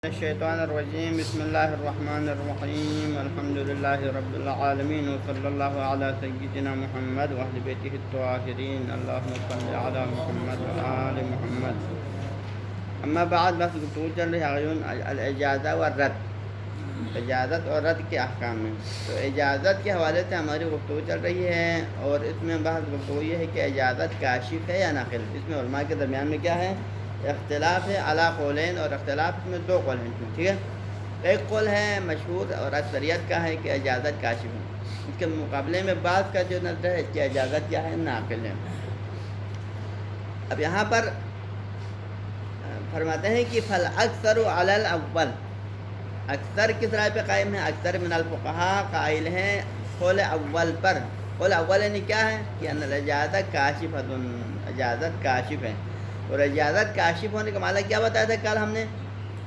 الشیطان الرجیم بسم اللہ الرحمن الرحیم الحمد للہ رب العالمین وصلی اللہ علی سیدنا محمد واہل بیتہ الطاہرین اللہم صل علی محمد وآل محمد. اما بعد، بس گفتگو چل رہی ہے الاجازہ والرد، اجازت اور رد کے احکام میں. تو اجازت کے حوالے سے ہماری گفتگو چل رہی ہے، اور اس میں بحث گفتگو یہ ہے کہ اجازت کاشف ہے یا ناقل. اس میں علماء کے درمیان میں کیا ہے؟ اختلاف ہے علی قولین، اور اختلاف اس میں دو قول ہیں. ٹھیک ہے، ایک قول ہے مشہور اور اکثریت کا ہے کہ اجازت کاشف ہے. اس کے مقابلے میں بعض کا جو نظر ہے کہ اجازت کیا ہے؟ ناقل ہے. اب یہاں پر فرماتے ہیں کہ فالاکثر علی الاول، اکثر کس رائے پہ قائم ہے؟ اکثر من الفقہاء قائل ہیں قول اول پر. قول اول یعنی کیا ہے؟ کہ ان الاجازت کاشفۃ، اجازت کاشف ہے. اور اجازت کاشف ہونے کا مطلب کیا بتایا تھا کل ہم نے؟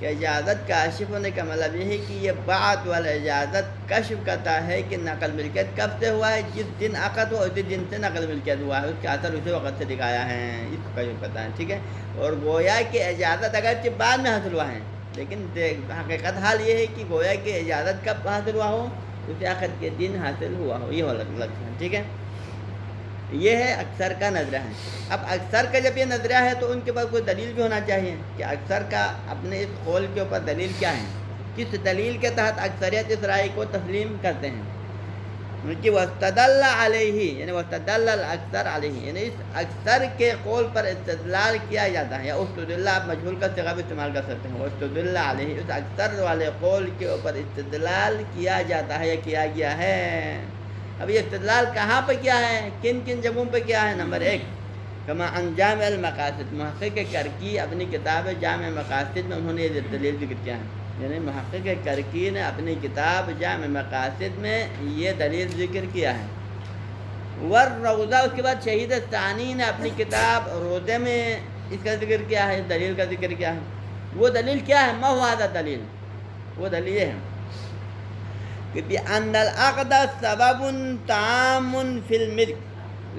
کہ اجازت کاشف ہونے کا مطلب یہ ہے کہ یہ بعد والا اجازت کشف کرتا ہے کہ نقل ملکیت کب سے ہوا ہے. جس دن عقد ہو اسی دن سے نقل ملکیت ہوا ہے، اس کا اثر اسی وقت سے دکھایا ہے. اس کو کشف کرتا ہے. ٹھیک ہے، اور گویا کہ اجازت اگرچہ بعد میں حاصل ہوا ہے، لیکن حقیقت حال یہ ہے کہ گویا کہ اجازت کب حاصل ہوا ہو؟ اسے عقد کے دن حاصل ہوا ہو. یہ لگتا ہے. ٹھیک ہے، یہ ہے اکثر کا نظریہ ہے. اب اکثر کا جب یہ نظریہ ہے تو ان کے پاس کوئی دلیل بھی ہونا چاہیے کہ اکثر کا اپنے اس قول کے اوپر دلیل کیا ہے، کس دلیل کے تحت اکثریت اس رائے کو تسلیم کرتے ہیں. کہ واستدل علیہ، یعنی واستدل الاکثر علیہ، یعنی اس اکثر کے قول پر استدلال کیا جاتا ہے. یا استدل آپ مجہول کا صیغہ بھی استعمال کر سکتے ہیں. واستدل علیہ، اس اکثر والے قول کے اوپر استدلال کیا جاتا ہے یا کیا گیا ہے. اب یہ استدلال کہاں پہ کیا ہے، کن کن جگہوں پہ کیا ہے؟ نمبر ایک، کما ان جامع المقاصد، محقق کرکی اپنی کتاب جامع مقاصد میں انہوں نے یہ دلیل ذکر کیا ہے. یعنی محقق کرکی نے اپنی کتاب جامع مقاصد میں یہ دلیل ذکر کیا ہے. والروضہ، اس کے بعد شہید ثانی نے اپنی کتاب روضے میں اس کا ذکر کیا ہے، دلیل کا ذکر کیا ہے. وہ دلیل کیا ہے؟ ما هو هذا دلیل؟ وہ دلیل ہے کہ بِأَنَّ الْعَقْدَ سَبَبٌ تَعَامٌ فِي الْمِلْكِ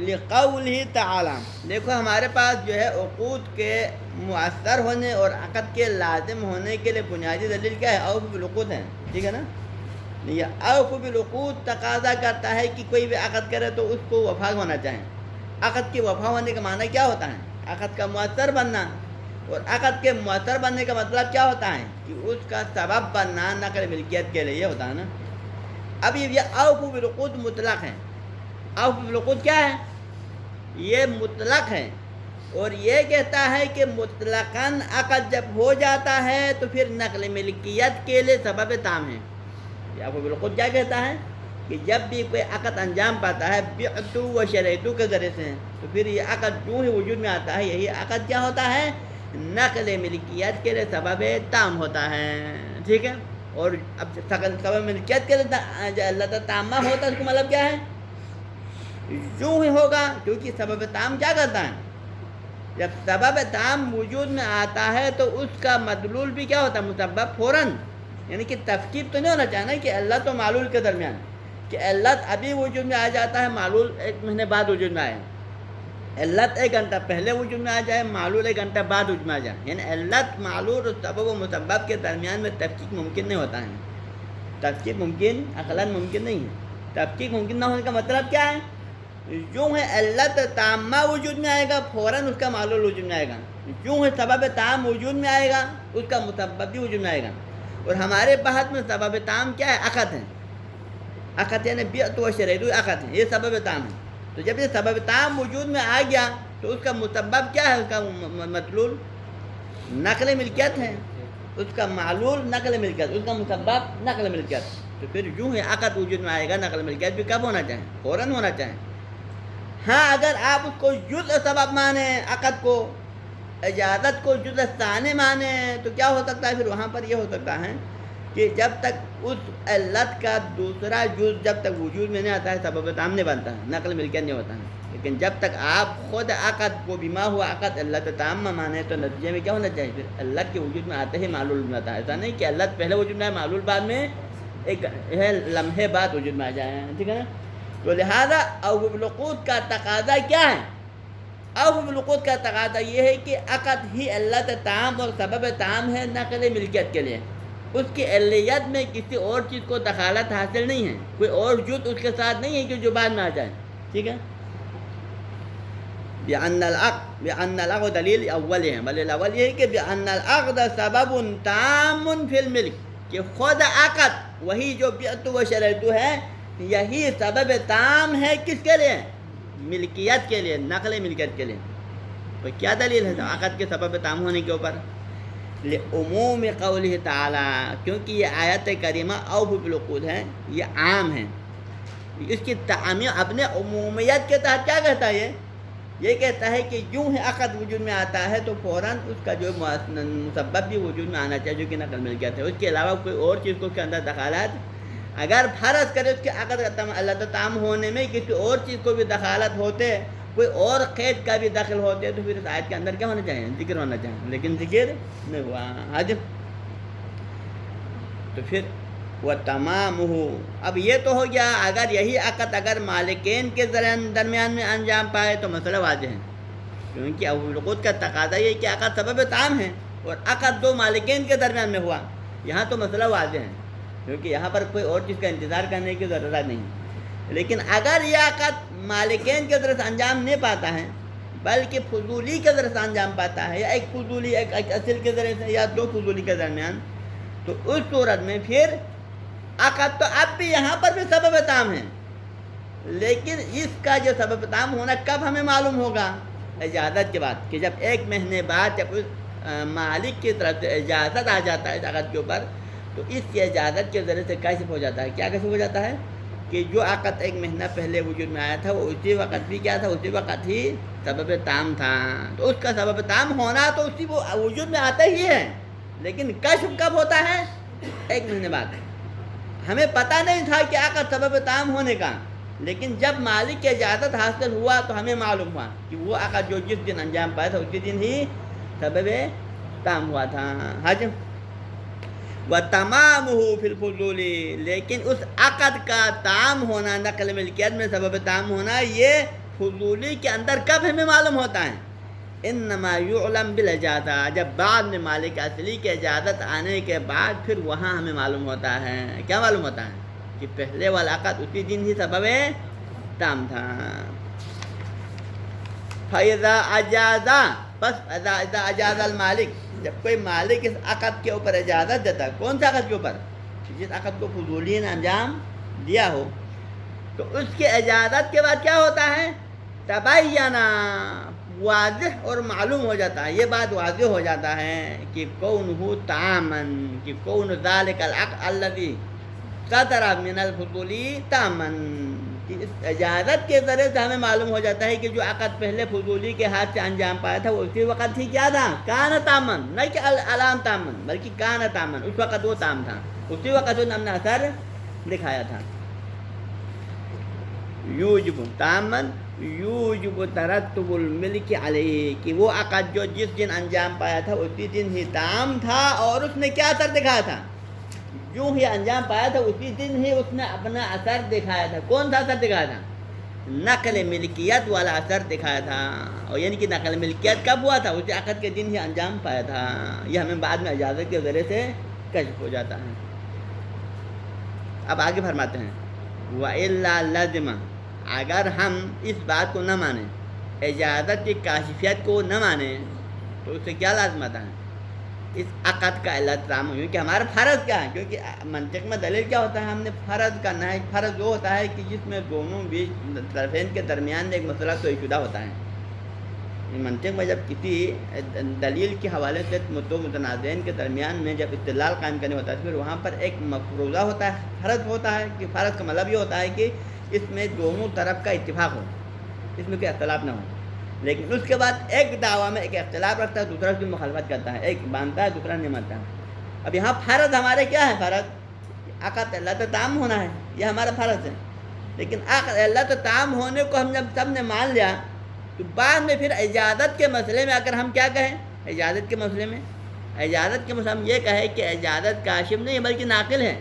لِقَوْلِهِ تَعَالَى. دیکھو ہمارے پاس جو ہے عقود کے مؤثر ہونے اور عقد کے لازم ہونے کے لیے بنیادی دلیل کیا ہے؟ اوف بالعقود ہے. ٹھیک ہے نا، یہ اوف بالعقود تقاضا کرتا ہے کہ کوئی بھی عقد کرے تو اس کو وفا ہونا چاہیے. عقد کی وفا ہونے کا معنی کیا ہوتا ہے؟ عقد کا مؤثر بننا. اور عقد کے مؤثر بننے کا مطلب کیا ہوتا ہے؟ کہ اس کا سبب بننا نقل ملکیت کے لیے یہ ہوتا ہے نا. اب یہ اوف بالعقود مطلق ہے. اوف بالعقود کیا ہے؟ یہ مطلق ہے، اور یہ کہتا ہے کہ مطلقاً عقد جب ہو جاتا ہے تو پھر نقل ملکیت کے لیے سبب تام ہے. یہ اوف بالعقود کیا کہتا ہے؟ کہ جب بھی کوئی عقد انجام پاتا ہے بعت و شریعت کے ذریعے سے، تو پھر یہ عقد جو ہی وجود میں آتا ہے، یہی عقد کیا ہوتا ہے؟ نقل ملکیت کے لیے سبب تام ہوتا ہے. ٹھیک ہے، اور اب سبب ملکیت کے لیے اللہ تعالیٰ تامہ ہوتا ہے، اس کا مطلب کیا ہے؟ یوں ہی ہوگا، کیونکہ سبب تام کیا کرتا ہے؟ جب سبب تام وجود میں آتا ہے تو اس کا مدلول بھی کیا ہوتا ہے؟ مسبب فوراً. یعنی کہ تفکیک تو نہیں ہونا چاہیے نا کہ اللہ تو معلول کے درمیان، کہ اللہ ابھی وجود میں آ جاتا ہے، معلول 1 مہینے بعد وجود میں آئے. علت 1 گھنٹہ پہلے وجود میں آ جائے، معلول 1 گھنٹہ بعد وجود میں آ جائے. یعنی علت معلول اور سبب و مسبب کے درمیان میں تفکیک ممکن نہیں ہوتا ہے. تفکیک ممکن عقلاً ممکن نہیں ہے. تفکیک ممکن نہ ہونے کا مطلب کیا ہے؟ یوں ہے علت تامہ وجود میں آئے گا، فوراً اس کا معلول وجود میں آئے گا. یوں ہے سبب تام وجود میں آئے گا، اس کا مسبب بھی وجود میں آئے گا. اور ہمارے بحث میں سبب تام کیا ہے؟ عقد ہے. عقد یعنی بیعت و شریعت عقد ہے، یہ سبب تام ہے. تو جب یہ سبب تام وجود میں آ گیا تو اس کا مسبب کیا ہے؟ اس کا مطلول نقل ملکیت ہے، اس کا معلول نقل ملکیت، اس کا مسبب نقل ملکیت. تو پھر یوں ہی عقد وجود میں آئے گا. نقل ملکیت بھی کب ہونا چاہیے؟ فوراً ہونا چاہیے. ہاں، اگر آپ اس کو جزء سبب مانیں، عقد کو، اجازت کو جزء ثانی مانیں، تو کیا ہو سکتا ہے؟ پھر وہاں پر یہ ہو سکتا ہے کہ جب تک اس علت کا دوسرا جز جب تک وجود میں نہیں آتا ہے، سبب تام نہیں بنتا ہے، نقل ملکیت نہیں ہوتا ہے. لیکن جب تک آپ خود عقد کو بما ہوا عقد علت تامہ مانے تو نتیجے میں کیا ہونا چاہیے؟ پھر علت کے وجود میں آتے ہی معلول بناتا ہے. ایسا نہیں کہ علت پہلے وجود میں آئے، معلول بعد میں ایک لمحے بعد وجود میں آ جائے. ٹھیک ہے نا. تو لہذا اوف بالعقود کا تقاضا کیا ہے؟ اوف بالعقود کا تقاضا یہ ہے کہ عقد ہی علت تام اور سبب تام ہے نقل ملکیت کے لیے. اس کی علیت میں کسی اور چیز کو دخالت حاصل نہیں ہے، کوئی اور جز اس کے ساتھ نہیں ہے کہ جو بعد میں آ جائے. ٹھیک ہے. بأن العقد دلیل اول ہے، دلیل اول یہ ہے کہ بأن العقد سبب تام فی الملک، کہ خود عقد وہی جو بیعت و شرط ہے یہی سبب تام ہے کس کے لیے؟ ملکیت کے لیے، نقل ملکیت کے لیے. تو کیا دلیل ہے عقد کے سبب تام ہونے کے اوپر؟ لعموم قولہ تعالی، کیونکہ یہ آیت کریمہ اوفوا بالعقود ہے، یہ عام ہے. اس کی تعمیم اپنے عمومیت کے تحت کیا کہتا ہے؟ یہ کہتا ہے کہ یوں ہی عقد وجود میں آتا ہے تو فوراً اس کا جو مسبب بھی وجود میں آنا چاہیے جو کہ نقل ملکیت ہے. اس کے علاوہ کوئی اور چیز کو اس کے اندر دخالت اگر فرض کرے اس کے عقد اللہ تام ہونے میں کسی اور چیز کو بھی دخالت ہوتے، کوئی اور قید کا بھی دخل ہوتے، تو پھر اس آیت کے اندر کیا ہونا چاہیے؟ ذکر ہونا چاہیے، لیکن ذکر نہیں ہوا. حج تو پھر وہ تمام ہو. اب یہ تو ہو گیا اگر یہی عقد اگر مالکین کے درمیان میں انجام پائے تو مسئلہ واضح ہے، کیونکہ العقود کا تقاضا یہ کہ عقد سبب تام ہے اور عقد دو مالکین کے درمیان میں ہوا. یہاں تو مسئلہ واضح ہے کیونکہ یہاں پر کوئی اور چیز کا انتظار کرنے کی ضرورت نہیں. لیکن اگر یہ عقد مالکین کے ذریعے سے انجام نہیں پاتا ہے بلکہ فضولی کے ذریعے سے انجام پاتا ہے، یا ایک فضولی ایک اصل کے ذریعے سے یا دو فضولی کے درمیان، تو اس صورت میں پھر عقد تو اب بھی یہاں پر بھی سبب تام ہے، لیکن اس کا جو سبب تام ہونا کب ہمیں معلوم ہوگا؟ اجازت کے بعد، کہ جب 1 مہینے بعد جب اس مالک کی طرف سے اجازت آ جاتا ہے اس عقد کے اوپر، تو اس کی اجازت کے ذریعے سے کیسے ہو جاتا ہے؟ کیا کیسے ہو جاتا ہے؟ کہ جو عقد 1 مہینہ پہلے وجود میں آیا تھا وہ اسی وقت بھی کیا تھا؟ اسی وقت ہی سبب تام تھا. تو اس کا سبب تام ہونا تو اسی وہ وجود میں آتا ہی ہے، لیکن کشف کب ہوتا ہے؟ 1 مہینے بعد. ہمیں پتہ نہیں تھا کہ عقد سبب تام ہونے کا، لیکن جب مالک کی اجازت حاصل ہوا تو ہمیں معلوم ہوا کہ وہ عقد جو جس دن انجام پایا تھا اسی دن ہی سبب تام ہوا تھا. حج وَتَمَامُهُ فِي الْفُضُولِ، لیکن اس عقد کا تام ہونا، نقل ملکیت میں سبب تام ہونا، یہ فضولی کے اندر کب ہمیں معلوم ہوتا ہے؟ انما یعلم بالاجازہ، جب بعد میں مالک اصلی کی اجازت آنے کے بعد پھر وہاں ہمیں معلوم ہوتا ہے. کیا معلوم ہوتا ہے؟ کہ پہلے والا عقد اسی دن ہی سبب تام تھا. فَإِذَا اجازہ، بس اذا اجاز المالک، جب کوئی مالک اس عقد کے اوپر اجازت دیتا ہے، کون سا عقد کے اوپر؟ جس عقد کو فضولی نے انجام دیا ہو، تو اس کی اجازت کے بعد کیا ہوتا ہے؟ تبینہ، واضح اور معلوم ہو جاتا ہے. یہ بات واضح ہو جاتا ہے کہ کونہ تامن، کہ کون ذالک العقد الذی صدر من الفضولی تامن، کہ اس اجازت کے ذریعے سے ہمیں معلوم ہو جاتا ہے کہ جو عقد پہلے فضولی کے ہاتھ سے انجام پایا تھا وہ اسی وقت ہی کیا تھا؟ کان تامن، نہیں کہ الان تامن، بلکہ کان تامن، اس وقت وہ تام تھا، اسی وقت انہوں نے اثر دکھایا تھا. یوجب تامن یوجب ترتب الملک علیہ، کہ وہ عقد جو جس دن انجام پایا تھا اسی دن ہی تام تھا اور اس نے کیا اثر دکھایا تھا؟ جو ہی انجام پایا تھا اسی دن ہی اس نے اپنا اثر دکھایا تھا. کون سا اثر دکھایا تھا؟ نقل ملکیت والا اثر دکھایا تھا. اور یعنی کہ نقل ملکیت کب ہوا تھا؟ اسی عقد کے دن ہی انجام پایا تھا. یہ ہمیں بعد میں اجازت کے ذریعے سے کشف ہو جاتا ہے. اب آگے فرماتے ہیں وَإِلَّا لَزِمَ، اگر ہم اس بات کو نہ مانیں، اجازت کی کاشفیت کو نہ مانیں، تو اس سے کیا لازم آتا ہے؟ اس عقد کا علت تام، کیونکہ ہمارا فرض کیا ہے؟ کیونکہ منطق میں دلیل کیا ہوتا ہے؟ ہم نے فرض کرنا ہے. فرض وہ ہوتا ہے کہ جس میں دونوں بیچ طرفین کے درمیان ایک مسئلہ طے شدہ ہوتا ہے. منطق میں جب کسی دلیل کے حوالے سے دو متنازعین کے درمیان میں جب استدلال قائم کرنے ہوتا ہے تو پھر وہاں پر ایک مفروضہ ہوتا ہے، فرض ہوتا ہے. کہ فرض کا مطلب یہ ہوتا ہے کہ اس میں دونوں طرف کا اتفاق ہو، اس میں کوئی اختلاف نہ ہو. لیکن اس کے بعد ایک دعویٰ میں ایک اختلاف رکھتا ہے، دوسرا اس کی مخالفت کرتا ہے، ایک مانتا ہے دوسرا نہیں مانتا. اب یہاں فرض ہمارے کیا ہے؟ فرض عقد اللہ تام ہونا ہے، یہ ہمارا فرض ہے. لیکن عقد اللہ تام ہونے کو ہم جب سب نے مان لیا تو بعد میں پھر اجازت کے مسئلے میں اگر ہم کیا کہیں؟ اجازت کے مسئلے میں، اجازت کے مسئلے ہم یہ کہیں کہ اجازت کاشف نہیں بلکہ ناقل ہے.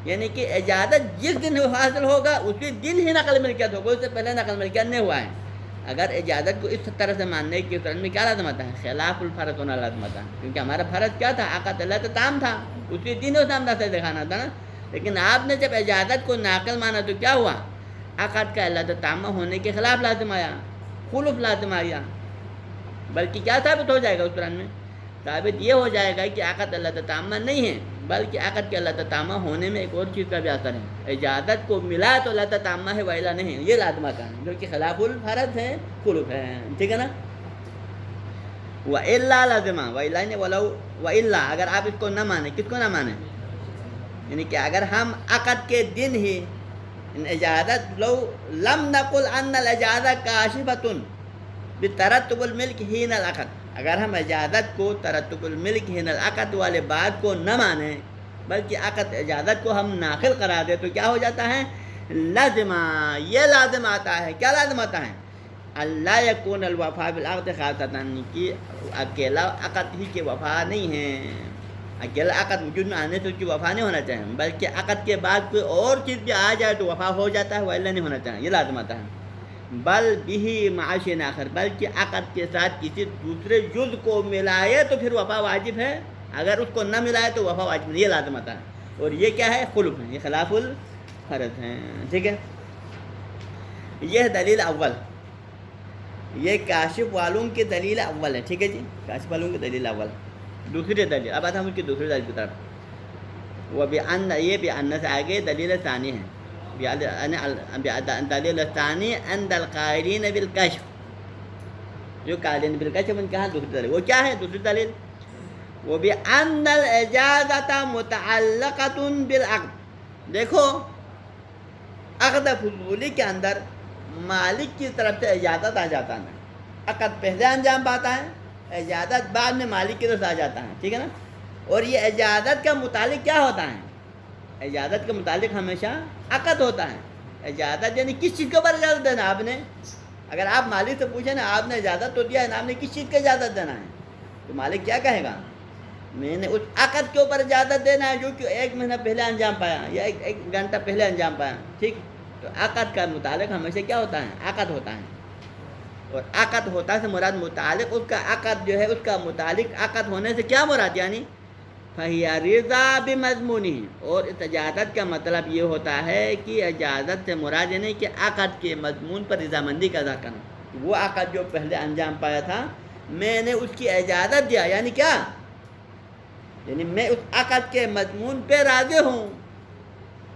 یعنی کہ اجازت جس دن حاصل ہوگا اسی دن ہی نقل ملکیت ہوگا، اس سے پہلے نقل ملکیت نہیں ہوا ہے. اگر اجازت کو اس طرح سے ماننے کی صورت میں کیا لازم آتا ہے؟ خلاف الفرض ہونا لازم آتا ہے، کیونکہ ہمارا فرض کیا تھا؟ عقد اللہ تام تھا، اسی دن اس انداز سے دکھانا تھا نا. لیکن آپ نے جب اجازت کو ناقل مانا تو کیا ہوا؟ عقد کا اللہ تامہ ہونے کے خلاف لازم آیا، خلف لازم آیا. بلکہ کیا ثابت ہو جائے گا اس قرآن میں؟ ثابت یہ ہو جائے گا کہ عقد اللہ تامہ نہیں ہے، بلکہ عقد کے اللہ تامہ ہونے میں ایک اور چیز کا بھی اثر ہے. اجازت کو ملا تو اللہ تامہ ہے، وائلا نہیں، یہ لازمہ کا ہے، جو کہ خلاف الفرض ہے، خلف ہے. ٹھیک ہے نا؟ وَإِلَّا لازمہ، وَإِلَّا نے ولو وَإِلَّا، اگر آپ اس کو نہ مانیں. کس کو نہ مانیں؟ یعنی کہ اگر ہم عقد کے دن ہی اجازت لو لم نقل ان الاجازہ کاشفۃ بترتب الملک حین العقد، اگر ہم اجازت کو ترتب الملک حین العقد والے بات کو نہ مانیں بلکہ عقد اجازت کو ہم ناقل قرار دیں تو کیا ہو جاتا ہے؟ لازمہ، یہ لازم آتا ہے. کیا لازم آتا ہے؟ اللہ یکون الوفا بالعقد خاصۃ، کہ اکیلا عقد ہی کے وفا نہیں ہے، اکیلا عقد وجود میں آنے سے اس کی وفا نہیں ہونا چاہیے، بلکہ عقد کے بعد کوئی اور چیز بھی آ جائے تو وفا ہو جاتا ہے، وإلا نہیں ہونا چاہیے. یہ لازم آتا ہے. بل بھی معاش آخر، بلکہ عقد کے ساتھ کسی دوسرے جز کو ملائے تو پھر وفا واجب ہے، اگر اس کو نہ ملائے تو وفا واجب نہیں. یہ لازم آتا ہے. اور یہ کیا ہے؟ خلف ہے، یہ خلاف الفرض ہے. ٹھیک ہے، یہ دلیل اول، یہ کاشف والوں کی دلیل اول ہے. ٹھیک ہے جی، کاشف والوں کی دلیل اول. دوسری دلیل، اب آتا ہم اس کی دوسری دلیل کی طرف. وہ بأن، یہ بأن سے آگے دلیل ثانی ہے. دلیل ثانی عند القائلین بالکشف، جو قائلین بالکشف ان کا دوسری دلیل. وہ کیا ہے دوسری دلیل؟ وہ بأن الاجازۃ متعلقۃ بالعقد. دیکھو، عقد فضولی کے اندر مالک کی طرف سے اجازت آ جاتا ہے، عقد پہلے انجام پاتا ہے، اجازت بعد میں مالک کی طرف سے آ جاتا ہے. ٹھیک ہے نا؟ اور یہ اجازت کا متعلق کیا ہوتا ہے؟ اجازت کے متعلق ہمیشہ عقد ہوتا ہے. اجازت یعنی کس چیز کے اوپر اجازت دینا آپ نے. اگر آپ مالک سے پوچھیں نا، آپ نے اجازت تو دیا ہے نا، آپ نے کس چیز کی اجازت دینا ہے، تو مالک کیا کہے گا؟ میں نے اس عقد کے اوپر اجازت دینا ہے جو کہ 1 مہینہ پہلے انجام پایا یا ایک گھنٹہ پہلے انجام پایا. ٹھیک، تو عقد کا متعلق ہمیشہ کیا ہوتا ہے؟ عقد ہوتا ہے. اور عقد ہوتا سے مراد متعلق، اس کا عقد جو ہے اس کا متعلق عقد ہونے سے کیا مراد؟ یعنی فَهِيَ رِضَا بِمَضْمُونِهِ، اور اس اجازت کا مطلب یہ ہوتا ہے کہ اجازت سے مراد یعنی کہ عقد کے مضمون پر رضامندی کا اظہار کرنا. وہ عقد جو پہلے انجام پایا تھا، میں نے اس کی اجازت دیا، یعنی کیا؟ یعنی میں اس عقد کے مضمون پہ راضی ہوں.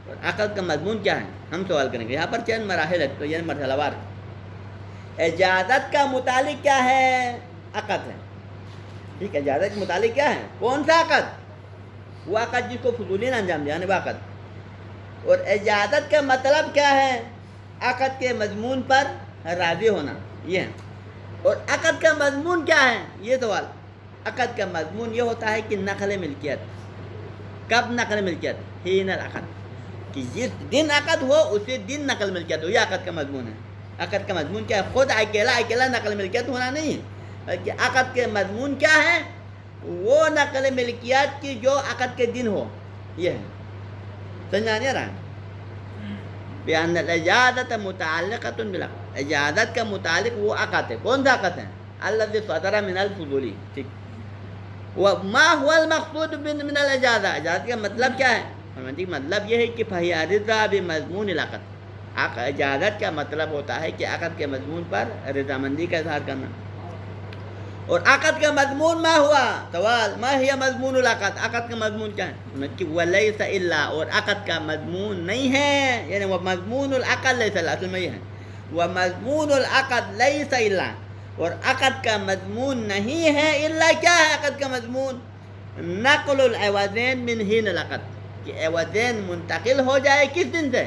اور عقد کا مضمون کیا ہے؟ ہم سوال کریں گے. یہاں پر چند مراحل ہے، تو یہ مرحلہ وار. اجازت کا متعلق کیا ہے؟ عقد ہے. ٹھیک، اجازت کے متعلق کیا ہے؟ کون سا عقد؟ وہ عقد جس کو فضولی نے انجام دیا، یعنی عقد. اور اجازت کا مطلب کیا ہے؟ عقد کے مضمون پر راضی ہونا، یہ ہے. اور عقد کا مضمون کیا ہے؟ یہ سوال. عقد کا مضمون یہ ہوتا ہے کہ نقل ملکیت. کب نقل ملکیت؟ حین العقد، کہ جس دن عقد ہو اسی دن نقل ملکیت ہو، یہ عقد کا مضمون ہے. عقد کا مضمون کیا ہے؟ خود اکیلا نقل ملکیت ہونا نہیں ہے، بلکہ عقد کے مضمون کیا ہے؟ وہ نقل ملکیت کی جو عقد کے دن ہو، یہ ہے. سمجھا نہیں رہا؟ بیان الاجازت متعلقۃ بالعقد، اجازت کا متعلق وہ عقد ہے. کون سا عقد ہے؟ الذی صدر من الفضولی. ٹھیک، وما هو المقصود من الاجازہ، اجازت کا مطلب کیا ہے؟ مطلب یہ ہے کہ فَهِيَ رِضَا بِمَضْمُونِ العقد. اجازت کا مطلب ہوتا ہے کہ عقد کے مضمون پر رضامندی کا اظہار کرنا. اور عقد کا مضمون ما ہوا؟ سوال، ما هي مضمون العقد؟ عقد کا مضمون کیا ہے؟ کہ وَلَيْسَ إِلَّا، اور عقد کا مضمون نہیں ہے، یعنی وہ مضمون العقد ليس إلا، اصل میں یہ ہے وَمَضْمُونُ الْعَقْدِ لَيْسَ إِلَّا، اور عقد کا مضمون نہیں ہے الا کیا ہے عقد کا مضمون؟ نقل العوضین من حین العقد، کہ عوضین منتقل ہو جائے کس دن سے؟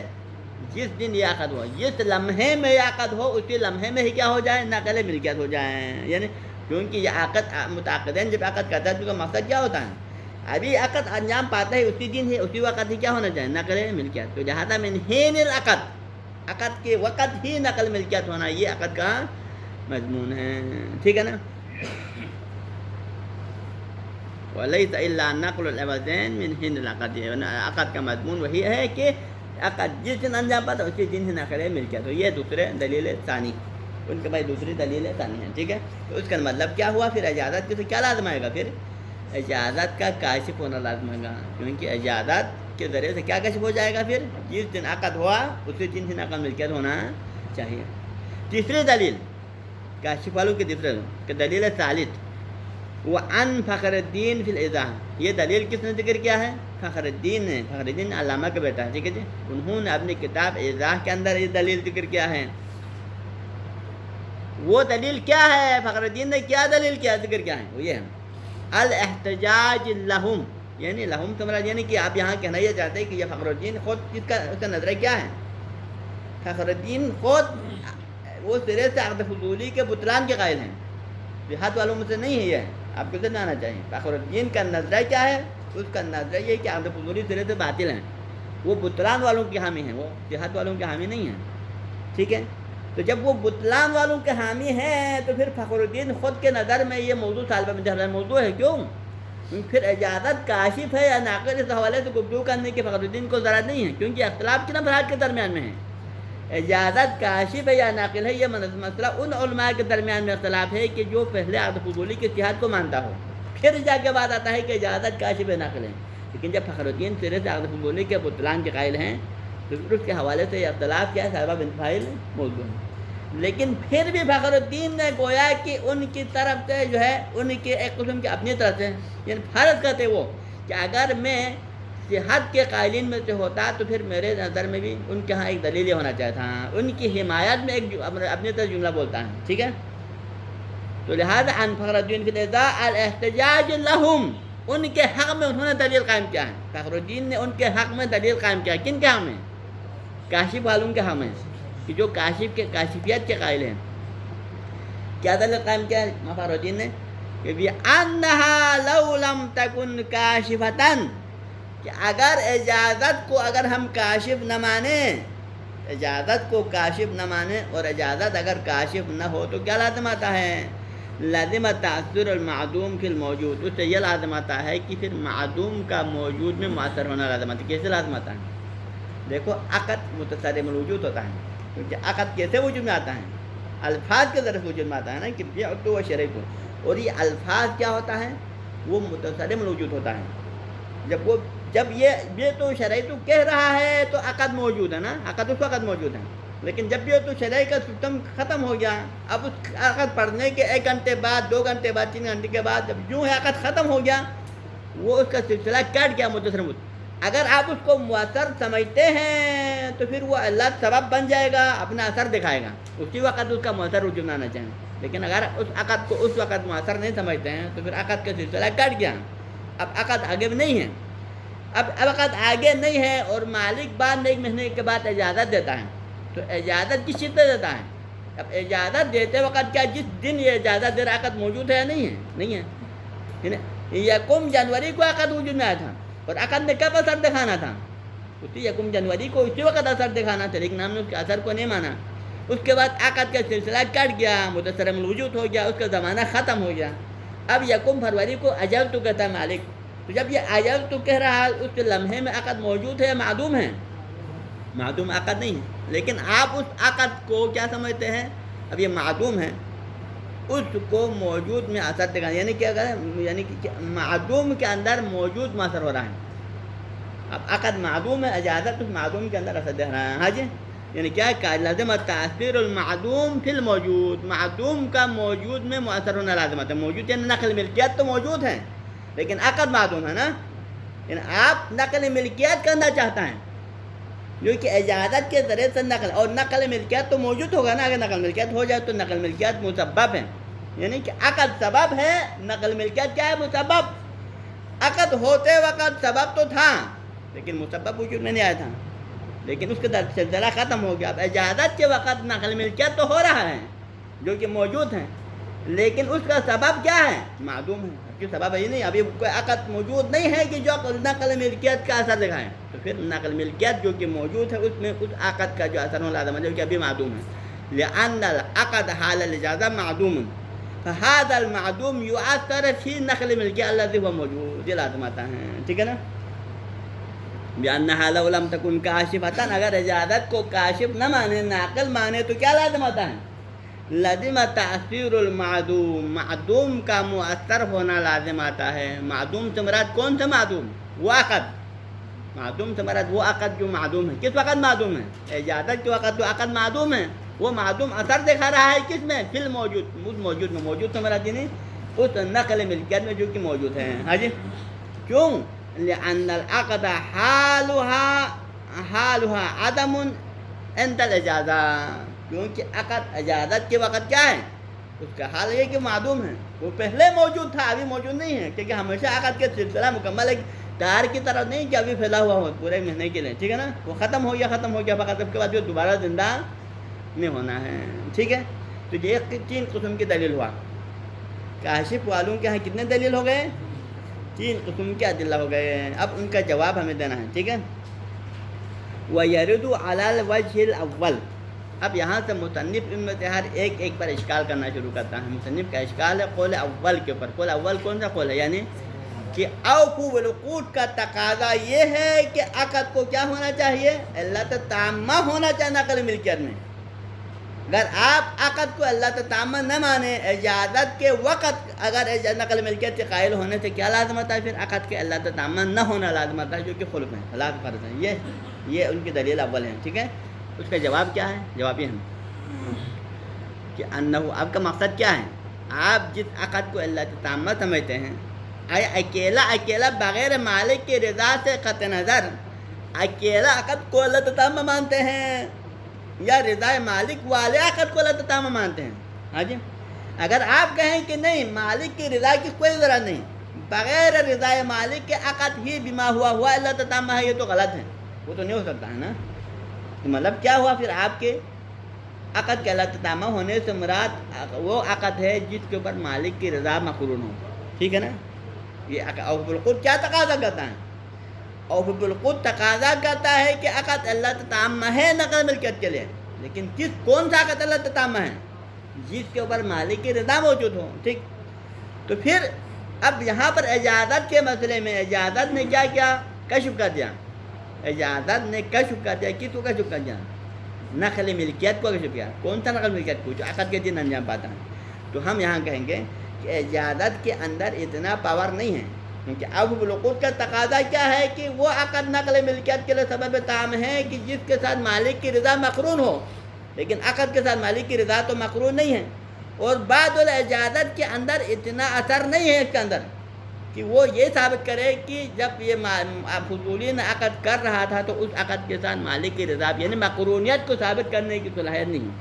جس دن یہ عقد ہو، جس لمحے میں یہ عقد ہو اسی لمحے میں ہی کیا ہو جائے؟ نقل ملکیت ہو جائے. یعنی کیونکہ یہ عقد متعاقدین جب عقد کرتا ہے تو کا مقصد کیا ہوتا ہے؟ ابھی عقد انجام پاتا ہے اسی دن ہی اسی وقت ہی کیا ہونا چاہیے؟ نقل ملکیت. تو لہٰذا من حین العقد، عقد کے وقت ہی نقل ملکیت ہونا، یہ عقد کا مضمون ہے. ٹھیک ہے نا؟ وَلَيْسَ إِلَّا نَقْلُ الْعِوَضَيْنِ مِنْ حِينِ الْعَقْدِ، عقد کا مضمون وہی ہے کہ عقد جس دن انجام پاتا اسی دن ہی نقل ملکیت ہو. یہ دوسرے دلیل ثانی. ان کے پاس دوسری دلیل ثانی ہے، ٹھیک ہے. تو اس کا مطلب کیا ہوا؟ پھر اجازت کے سے کیا لازم آئے گا؟ پھر اجازت کا کاشف ہونا لازم آئے گا، کیونکہ اجازت کے ذریعے سے کیا کاشف ہو جائے گا؟ پھر جس دن عقد ہوا اسی دن سے نقل ملکیت ہونا چاہیے. تیسری دلیل کاشف والوں کی دوسرے کہ دلیل ثالث وہ ان فخر الدین فی الاضاح. یہ دلیل کس نے ذکر کیا ہے؟ فخر الدین نے. فخر الدین علامہ کا بیٹا ہے، ٹھیک ہے جی. انہوں نے اپنی کتاب ایضاح کے اندر یہ دلیل ذکر کیا ہے. وہ دلیل کیا ہے؟ فخر الدین نے کیا دلیل کیا ذکر کیا ہے؟ وہ یہ ہے الاحتجاج لہم، یعنی لہم سے مراد یعنی کہ آپ یہاں کہنا یہ چاہتے ہیں کہ یہ فخر الدین خود اس کا نظریہ کیا ہے؟ فخر الدین خود وہ سرے سے عقد فضولی کے بطلان کے قائل ہیں. دیہات والوں میں سے نہیں ہے یہ، آپ کو ذہن آنا چاہیے. فخر الدین کا نظریہ کیا ہے؟ اس کا نظریہ یہ کہ عقد فضولی سرے سے باطل ہیں. وہ بطلان والوں کے حامی ہیں، وہ دیہات والوں کے حامی نہیں ہیں، ٹھیک ہے. تو جب وہ بطلان والوں کے حامی ہیں تو پھر فخر الدین خود کے نظر میں یہ موضوع طالبہ میں موضوع ہے. کیوں؟ پھر اجازت کاشف ہے یا ناقل، اس حوالے سے گفتگو کرنے کی فخر الدین کو ضرورت نہیں ہے، کیونکہ اختلاف کن افراد کے درمیان میں ہے. اجازت کاشف ہے یا ناقل ہے، یہ مسئلہ ان علماء کے درمیان میں اختلاف ہے کہ جو پہلے عقد فضولی کی صحت کو مانتا ہو، پھر جا کے بات آتا ہے کہ اجازت کاشف ہے ناقل ہے. لیکن جب فخر الدین سرے سے عقد فضولی کے بطلان کے قائل ہیں تو پھر اس کے حوالے سے یہ اختلاف کیا ہے؟ صاحبہ بن فائل موضوع ہے. لیکن پھر بھی فخر الدین نے گویا کہ ان کی طرف سے جو ہے ان کے ایک قسم کی اپنی طرف سے یعنی فرض کرتے وہ کہ اگر میں صحت کے قائلین میں سے ہوتا تو پھر میرے نظر میں بھی ان کے ہاں ایک دلیل یہ ہونا چاہتا تھا. ان کی حمایت میں ایک اپنی طرف جملہ بولتا ہے، ٹھیک ہے. تو لہذا ان فخر الدین فی الاضاح الاحتجاج لہم، ان کے حق میں انہوں نے دلیل قائم کیا ہے. فخر الدین نے ان کے حق میں دلیل قائم کیا. کن کے حق میں؟ کاشف والوں کے حق میں، کہ جو کاشف کے کاشفیت کے قائل ہیں. کیا دلیل قائم کیا ہے فخر الدین نے؟ کہ بِأَنَّهَا لَوْ لَمْ تَكُنْ كَاشِفَةً، کہ اگر اجازت کو اگر ہم کاشف نہ مانیں، اجازت کو کاشف نہ مانیں اور اجازت اگر کاشف نہ ہو تو کیا لازم آتا ہے؟ لازم تأثر المعدوم فی الموجود. اس سے یہ لازم آتا ہے کہ پھر معدوم کا موجود میں مؤثر ہونا لازم آتا ہے. کیسے لازم آتا ہے؟ دیکھو عقد متصرم الوجود ہوتا ہے، کیونکہ عقد کیسے وجود میں آتا ہے؟ الفاظ کے ذریعے وجود میں آتا ہے نا، کہ بیعت و شریک، اور یہ الفاظ کیا ہوتا ہے؟ وہ متصرم الوجود ہوتا ہے. جب یہ تو شرعی تو کہہ رہا ہے تو عقد موجود ہے نا، عقد اس وقت موجود ہے. لیکن جب یہ تو شرعی کا سسٹم ختم ہو گیا، اب اس عقد پڑھنے کے 1 گھنٹے بعد، 2 گھنٹے بعد، 3 گھنٹے کے بعد جب یوں ہے عقد ختم ہو گیا، وہ اس کا سلسلہ کٹ گیا متصرم. اگر آپ اس کو مؤثر سمجھتے ہیں تو پھر وہ اللہ سبب بن جائے گا، اپنا اثر دکھائے گا، اسی وقت اس کا مؤثر رجوع آنا چاہیں. لیکن اگر اس عقد کو اس وقت مؤثر نہیں سمجھتے ہیں تو پھر عقد کا سلسلہ کٹ گیا. اب عقد آگے بھی نہیں ہے، اب عقد آگے نہیں ہے اور مالک بعد 1 مہینے کے بعد اجازت دیتا ہے. تو اجازت کس چیز سے دیتا ہے؟ اب اجازت دیتے وقت کیا جس دن یہ اجازت دے رہا عقد موجود ہے یا نہیں ہے؟ نہیں ہے. 1 جنوری کو عقد وجود میں آیا تھا اور عقد نے کب اثر دکھانا تھا؟ اسی 1 جنوری کو اسی وقت اثر دکھانا تھا، لیکن ہم نے اس کے اثر کو نہیں مانا. اس کے بعد عقد کا سلسلہ کٹ گیا، متصرم الوجود ہو گیا، اس کا زمانہ ختم ہو گیا. اب 1 فروری کو اجل تو کہتا ہے مالک. تو جب یہ اجل تو کہہ رہا ہے اس لمحے میں عقد موجود ہے یا معدوم ہے؟ معدوم عقد نہیں ہے. لیکن آپ اس عقد کو کیا سمجھتے ہیں؟ اب یہ معدوم ہے، اس کو موجود میں اثر دکھانا، یعنی کہ اگر یعنی کہ معدوم کے اندر موجود مؤثر ہو رہا ہے. اب عقد معدوم ہے، اجازت اس معدوم کے اندر اثر دکھ رہا ہے. ہاں جی، یعنی کیا ہے؟ لازم تاثیر المعدوم فی الموجود، معدوم کا موجود میں مؤثر ہونا لازمت ہے. موجود یعنی نقل ملکیت تو موجود ہے لیکن عقد معدوم ہے نا. یعنی آپ نقل ملکیت کرنا چاہتا ہے جو کہ اجازت کے ذریعے سے نقل، اور نقل ملکیت تو موجود ہوگا نا. اگر نقل ملکیت ہو جائے تو نقل ملکیت مسبب ہے، یعنی کہ عقد سبب ہے، نقل ملکیت کیا ہے؟ مسبب. عقد ہوتے وقت سبب تو تھا لیکن مسبب وجود میں نہیں آیا تھا، لیکن اس کے سلسلہ ختم ہو گیا. اب اجازت کے وقت نقل ملکیت تو ہو رہا ہے جو کہ موجود ہے، لیکن اس کا سبب کیا ہے؟ معدوم ہے. کیوں سبب ہے ہی نہیں، ابھی کوئی عقد موجود نہیں ہے کہ جو نقل ملکیت کا اثر دکھائے. تو پھر نقل ملکیت جو کہ موجود ہے اس میں اس عقد کا جو اثر ہونا لازم ہے جو کہ ابھی معدوم ہے. لأن العقد حال الاجازہ معدوم، فهذا المعدوم يؤثر في نقل ملکیت الذي هو موجود. یہ لازم آتا ہے، ٹھیک ہے نا. بأنها لو لم تكن كاشفة، اگر اجازت کو کاشف نہ مانے، ناقل مانے تو کیا لازم آتا ہے؟ لازم تأثیر المعدوم، معدوم کا مؤثر ہونا لازم آتا ہے. معدوم سے مراد کون سا معدوم؟ وہ عقد. معدوم سے مراد وہ عقد جو معدوم ہے. کس وقت معدوم ہے؟ اجازت کے وقت جو عقد معدوم ہے وہ معدوم اثر دکھا رہا ہے کس میں؟ فی الموجود. اس موجود میں، موجود سے مراد یعنی اس نقل ملکیت میں جو کہ موجود ہے. ہاں جی. کیوں؟ لأن العقد حالها عدم عند الاجازہ. کیونکہ عقد اجازت کے وقت کیا ہے؟ اس کا حال یہ کہ معدوم ہے. وہ پہلے موجود تھا، ابھی موجود نہیں ہے. کیونکہ ہمیشہ عقد کا سلسلہ مکمل ہے، تار کی طرح نہیں کہ ابھی پھیلا ہوا ہو پورے مہینے کے لیے. ٹھیک ہے نا؟ وہ ختم ہو گیا فقط اس کے بعد دوبارہ زندہ نہیں ہونا ہے. ٹھیک ہے. تو یہ 3 قسم کی دلیل ہوا. کاشف والوں کے یہاں کتنے دلیل ہو گئے؟ 3 قسم کے ادلہ ہو گئے. اب ان کا جواب ہمیں دینا ہے. ٹھیک ہے. وَيَرِدُ عَلَى الْوَجْهِ الْأَوَّلِ. اب یہاں سے مصنف ان میں سے ہر ایک پر اشکال کرنا شروع کرتا ہے. مصنف کا اشکال ہے قول اول کے اوپر. قول اول کون سا قول ہے؟ یعنی کہ اوفوا بالعقود کا تقاضا یہ ہے کہ عقد کو کیا ہونا چاہیے؟ علت تامہ ہونا چاہیے نقل ملکیت میں. اگر آپ عقد کو علت تامہ نہ مانیں، اجازت کے وقت اگر نقل ملکیت سے قائل ہونے سے کیا لازم ہوتا ہے؟ پھر عقد کے علت تامہ نہ ہونا لازم ہوتا ہے، جو کہ خلف ہے، خلاف فرض ہے. یہ ان کی دلیل اول ہے. ٹھیک ہے. اس کا جواب کیا ہے؟ جواب یہ ہے کہ انہو، آپ کا مقصد کیا ہے؟ آپ جس عقد کو علت تامہ سمجھتے ہیں، اکیلا بغیر مالک کی رضا سے قطع نظر اکیلا عقد کو علت تامہ مانتے ہیں یا رضا مالک والے عقد کو علت تامہ مانتے ہیں؟ ہاں جی. اگر آپ کہیں کہ نہیں، مالک کی رضا کی کوئی ضرورت نہیں، بغیر رضا مالک کے عقد ہی بما ہوا علت تامہ ہے، یہ تو غلط ہے. وہ تو نہیں ہو سکتا ہے نا. مطلب کیا ہوا پھر؟ آپ کے عقد کے علت تامہ ہونے سے مراد وہ عقد ہے جس کے اوپر مالک کی رضا مقرون ہو. ٹھیک ہے نا. یہ اوف بالعقود کیا تقاضا کرتا ہے؟ اوف بالعقود تقاضا کرتا ہے کہ عقد علت تامہ ہے نقل ملکیت کے لیے، لیکن کون سا عقد علت تامہ ہے؟ جس کے اوپر مالک کی رضا موجود ہو. ٹھیک. تو پھر اب یہاں پر اجازت کے مسئلے میں اجازت نے کیا کیا؟ کشف کر دیا. اجازت نے کشف کر دیا. کس کو کشف کر دیا؟ نقل ملکیت کو کشف کیا. کون سا نقل ملکیت کو؟ جو عقد کے دن انجام پاتا ہے. تو ہم یہاں کہیں گے کہ اجازت کے اندر اتنا پاور نہیں ہے، کیونکہ اوف بالعقود کا تقاضا کیا ہے کہ وہ عقد نقل ملکیت کے لیے سبب تام ہے کہ جس کے ساتھ مالک کی رضا مقرون ہو، لیکن عقد کے ساتھ مالک کی رضا تو مقرون نہیں ہے. اور بعد الاجازت کے اندر اتنا اثر نہیں ہے اس کے اندر کہ وہ یہ ثابت کرے کہ جب یہ فضولی نے عقد کر رہا تھا تو اس عقد کے ساتھ مالک کی رضا، یعنی مقرونیت کو ثابت کرنے کی صلاحیت نہیں ہے.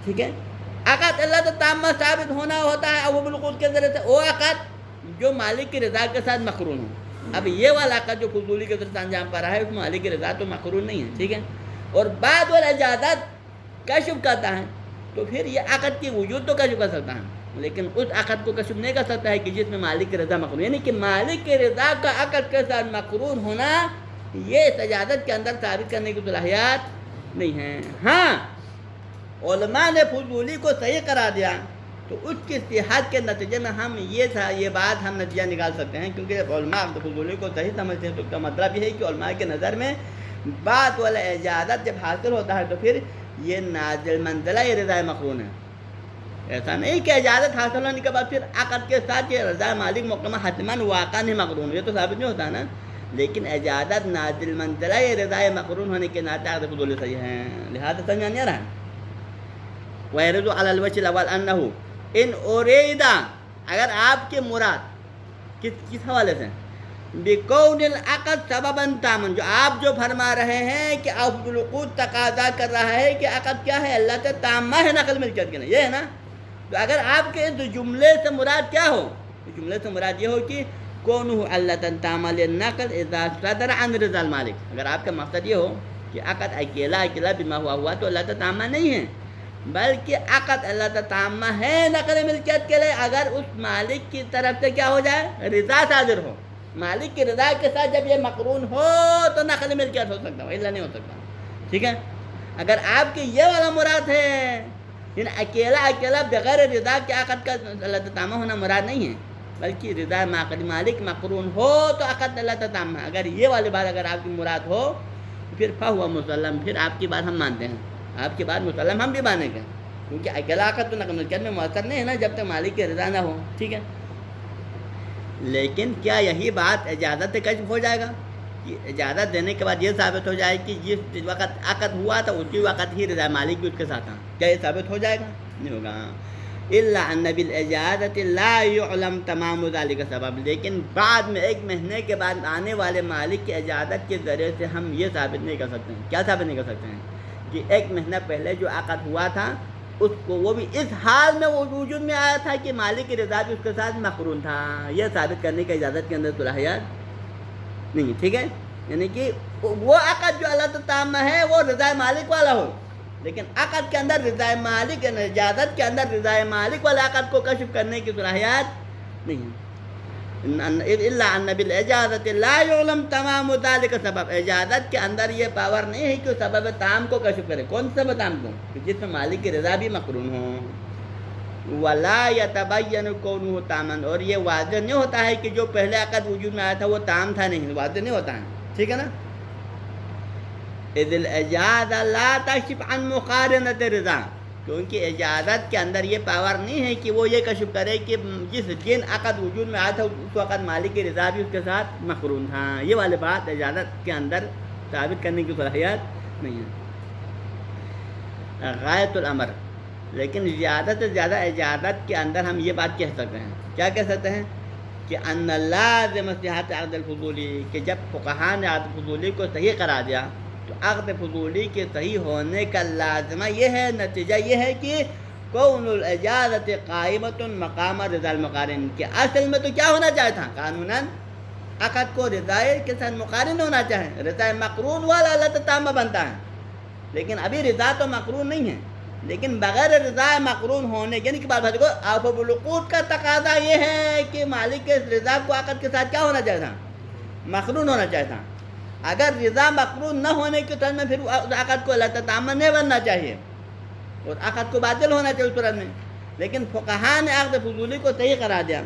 ٹھیک ہے. عقد علت تامہ ثابت ہونا ہوتا ہے اوف بالعقود کے ذریعے سے وہ عقد جو مالک کی رضا کے ساتھ مقرون ہو. اب یہ والا عقد جو فضولی کے ذریعے سے انجام پا رہا ہے اس میں مالک کی رضا تو مقرون نہیں ہے. ٹھیک ہے. اور بعد الاجازت کشف کرتا ہے تو پھر یہ عقد کی وجود تو کشف کر سکتا ہے، لیکن اس عقد کو کشف نہیں کر سکتا ہے کہ جس میں مالک کی رضا مقرون، یعنی کہ مالک کی رضا کا عقد کے ساتھ مقرون ہونا یہ اس اجازت کے اندر ثابت کرنے کی صلاحیت نہیں ہے. ہاں علماء نے فضولی کو صحیح قرار دیا تو اس کی صحت کے نتیجے میں ہم یہ بات ہم نتیجہ نکال سکتے ہیں، کیونکہ علماء فضولی کو صحیح سمجھتے ہیں. تو اس کا مطلب یہ ہے کہ علماء کے نظر میں بات والا اجازت جب حاصل ہوتا ہے تو پھر یہ نازل منزلہ یہ رضا مقرون ہے. ایسا نہیں کہ اجازت حاصل ہونے کے بعد پھر عقد کے ساتھ یہ رضا مالک مقدمہ حتماً واقع نہیں مقرون، یہ تو ثابت نہیں ہوتا نا. لیکن اجازت نازل منزلہ یہ رضا مقرون ہونے کے ناطے عقد فضولی صحیح ہے. لہذا سمجھ نہیں آ رہا ہے. وَيَرِدُ عَلَى الْوَجْهِ الْأَوَّلِ أَنَّهُ إِنْ أُرِيدَ، اگر آپ کے مراد کس حوالے سے؟ بِكَوْنِ الْعَقْدِ سَبَبًا تَامًا، جو آپ جو فرما رہے ہیں کہ اوف بالعقود تقاضا کر رہا ہے کہ عقد کیا ہے؟ علت تامہ ہے نقل ملکیت کے لیے. یہ ہے نا. تو اگر آپ کے اس جملے سے مراد کیا ہو؟ جملے سے مراد یہ ہو کہ كونه علة تامة للنقل اذا صدر عن رضا المالک. اگر آپ کا مقصد یہ ہو کہ عقد اکیلا بما ہوا تو علت تامہ نہیں ہے، بلکہ عقد علت تامہ ہے نقل ملکیت کے لیے اگر اس مالک کی طرف سے کیا ہو جائے؟ رضا صادر ہو. مالک کی رضا کے ساتھ جب یہ مقرون ہو تو نقل ملکیت ہو سکتا ہے، الا نہیں ہو سکتا. ٹھیک ہے. اگر آپ کی یہ والا مراد ہے، یعنی اکیلا بغیر رضا کے عقد کا علت تامہ ہونا مراد نہیں ہے، بلکہ رضا مالک مقرون ہو تو عقد علت تامہ. اگر یہ والی بات اگر آپ کی مراد ہو پھر فہو مسلم، پھر آپ کی بات ہم مانتے ہیں، آپ کی بات مسلم ہم بھی مانیں گے. کیونکہ اکیلا عقد تو نقل ملکیت میں مؤثر نہیں ہے نا جب تک مالک کی رضا نہ ہو. ٹھیک ہے. لیکن کیا یہی بات اجازت کشف ہو جائے گا کہ اجازت دینے کے بعد یہ ثابت ہو جائے کہ جس وقت عقد ہوا تھا اسی وقت ہی رضا مالک بھی اس کے ساتھ تھا؟ کیا یہ ثابت ہو جائے گا؟ نہیں ہوگا. الا ان بالاجازت لا يعلم تمام ذلك سبب. لیکن بعد میں 1 مہینے کے بعد آنے والے مالک کی اجازت کے ذریعے سے ہم یہ ثابت نہیں کر سکتے ہیں. کیا ثابت نہیں کر سکتے ہیں؟ کہ 1 مہینہ پہلے جو عقد ہوا تھا اس کو وہ بھی اس حال میں وہ وجود میں آیا تھا کہ مالک کی رضا بھی اس کے ساتھ مقرون تھا. یہ ثابت کرنے کی اجازت کے اندر صلاحیت نہیں. ٹھیک ہے. یعنی کہ وہ عقد جو اللہ تعالیٰ ہے وہ رضا مالک والا ہو، لیکن عقد کے اندر رضا مالک، اجازت کے اندر رضا مالک والا عقد کو کشف کرنے کی صلاحیت نہیں ہے. الا ان بالاجازت لا يعلم تمام ذلك سبب. اجازت کے اندر یہ پاور نہیں ہے کہ سبب تام کو کشف کرے. کون سا سبب تام کو؟ کہ جس میں مالک کی رضا بھی مقرون ہو. ولا يتبين كونه تاما. اور یہ واضح نہیں ہوتا ہے کہ جو پہلے عقد وجود میں آیا تھا وہ تام تھا. نہیں، واضح نہیں ہوتا ہے. ٹھیک ہے نا. اذ الاجازہ لا تکشف عن مقارنۃ رضا. کیونکہ اجازت کے اندر یہ پاور نہیں ہے کہ وہ یہ کشف کرے کہ جن عقد وجود میں آیا تھا اس وقت مالک کی رضا بھی اس کے ساتھ مقرون تھا. یہ والی بات اجازت کے اندر ثابت کرنے کی صلاحیت نہیں ہے. غایت الامر. لیکن زیادہ سے زیادہ اجازت کے اندر ہم یہ بات کہہ سکتے ہیں. کیا کہہ سکتے ہیں؟ کہ ان لازم صحت عقد الفضولی، کہ جب فقہا نے عقد فضولی کو صحیح قرار دیا تو عقد فضولی کے صحیح ہونے کا لازمہ یہ ہے، نتیجہ یہ ہے کہ کون الاجازت قائمۃ مقام رضا المقارن. کہ اصل میں تو کیا ہونا چاہیے تھا؟ قانوناً عقد کو رضا کے ساتھ مقارن ہونا چاہے. رضا مقرون والا اللہ تعالیٰ بنتا ہے، لیکن ابھی رضا تو مقرون نہیں ہے. لیکن بغیر رضا مقرون ہونے یعنی کہ بات کو آفو بالعقود کا تقاضا یہ ہے کہ مالک کے رضا کو عقد کے ساتھ کیا ہونا چاہیے تھا؟ مقرون ہونا چاہیے تھا. اگر رضا مقرون نہ ہونے کی صورت میں پھر عقد کو اللہ تعالیٰ نہیں بننا چاہیے اور عقد کو باطل ہونا چاہیے اس صورت میں. لیکن فقہا نے عقد فضولی کو صحیح قرار دیا،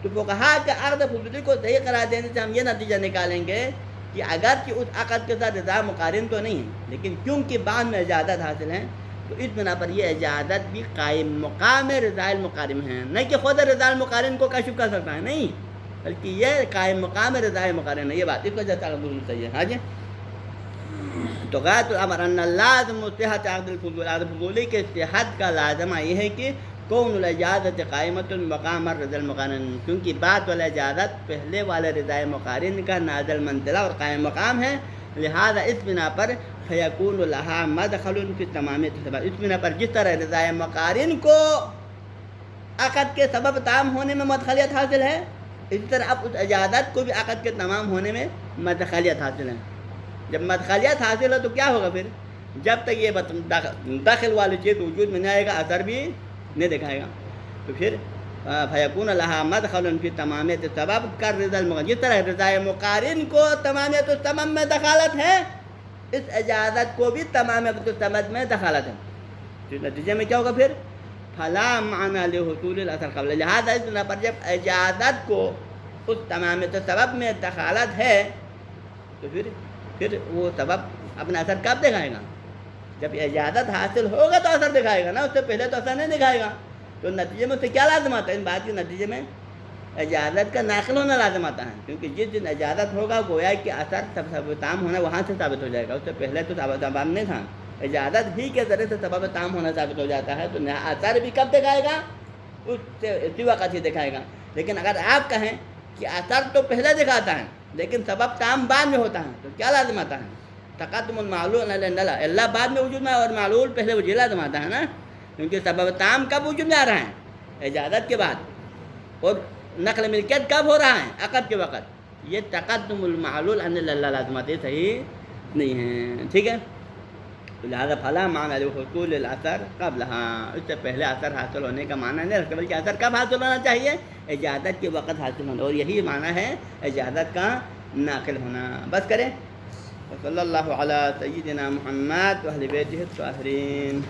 تو فقہا کے عقد فضولی کو صحیح قرار دینے سے ہم یہ نتیجہ نکالیں گے کہ اگرچہ اس عقد کے ساتھ رضا مقارن تو نہیں ہے، لیکن کیونکہ بعد میں اجازت حاصل ہے تو اس بنا پر یہ اجازت بھی قائم مقام رضا المقارن ہے. نہیں کہ خود رضا المقارن کو کشف کر سکتا ہے، نہیں، بلکہ یہ قائم مقام رضا مقارن ہے. یہ بات اس وجہ سے صحیح ہے. ہاں جی. تو غایت الامر ان لازم صحت عقد الفضول. عقد فضولی کے صحت کا لازمہ یہ ہے کہ کون الاجازت قائمۃ مقام رضا المقارن، کیونکہ بعد والا اجازت پہلے والے رضا مقارن کا نازل منزلہ اور قائم مقام ہے. لہذا اس بنا پر فیکون لہا مدخل فی تمامیت السبب. اس بنا پر جس طرح رضا مقارن کو عقد کے سبب تام ہونے میں مدخلیت حاصل ہے، اسی طرح اب اس اجازت کو بھی عقد کے تمام ہونے میں مدخلیت حاصل ہے. جب مدخلیت حاصل ہے تو کیا ہوگا پھر؟ جب تک یہ داخل والی چیز وجود میں نہیں آئے گا اثر بھی نہیں دکھائے گا. تو پھر فیکون لہا مدخل فی تمامیت السبب کر رضا المقارن. جس طرح رضا مقارن کو تمامیت السبب میں دخالت ہے، اس اجازت کو بھی تمامیت السبب میں دخالت ہے. تو نتیجے میں کیا ہوگا پھر؟ فلا معنی لحصول الاثر قبل. لہذا اس بنا پر جب اجازت کو اس تمامیت السبب میں دخالت ہے تو پھر وہ سبب اپنا اثر کب دکھائے گا؟ جب اجازت حاصل ہوگا تو اثر دکھائے گا نا، اس سے پہلے تو اثر نہیں دکھائے گا. تو نتیجے میں اس سے کیا لازم آتا ہے؟ ان بات کے نتیجے میں اجازت کا ناقل ہونا لازم آتا ہے، کیونکہ جس دن اجازت ہوگا گویا کہ اثر سبب تام ہونا وہاں سے ثابت ہو جائے گا. اس سے پہلے تو سبب تام نہیں تھا. اجازت ہی کے ذریعے سے سبب تام ہونا ثابت ہو جاتا ہے، تو اثر بھی کب دکھائے گا؟ اس سے اسی وقت ہی دکھائے گا. لیکن اگر آپ کہیں کہ اثر تو پہلے دکھاتا ہے لیکن سبب تام بعد میں ہوتا ہے، تو کیا لازم آتا ہے؟ تقدم المعلول اللہ بعد میں وجود میں اور معلول پہلے وجود لازم آتا ہے نا، کیونکہ سبب تام کب وجود میں آ رہا ہے؟ اجازت کے بعد. اور نقل ملکیت کب ہو رہا ہے؟ عقد کے وقت. یہ تقدم المعلول اللہ لازمات صحیح نہیں ہیں. ٹھیک ہے. لہٰذا فلا معنی لحصول الاثر قبلہا. اس سے پہلے اثر حاصل ہونے کا معنی نہیں رکھتا، بلکہ اثر کب حاصل ہونا چاہیے؟ اجازت کے وقت حاصل ہونا. اور یہی معنی ہے اجازت کا ناقل ہونا. بس کریں. وصلی اللہ علی سیدنا محمد و اہل بیتہ الطاہرین.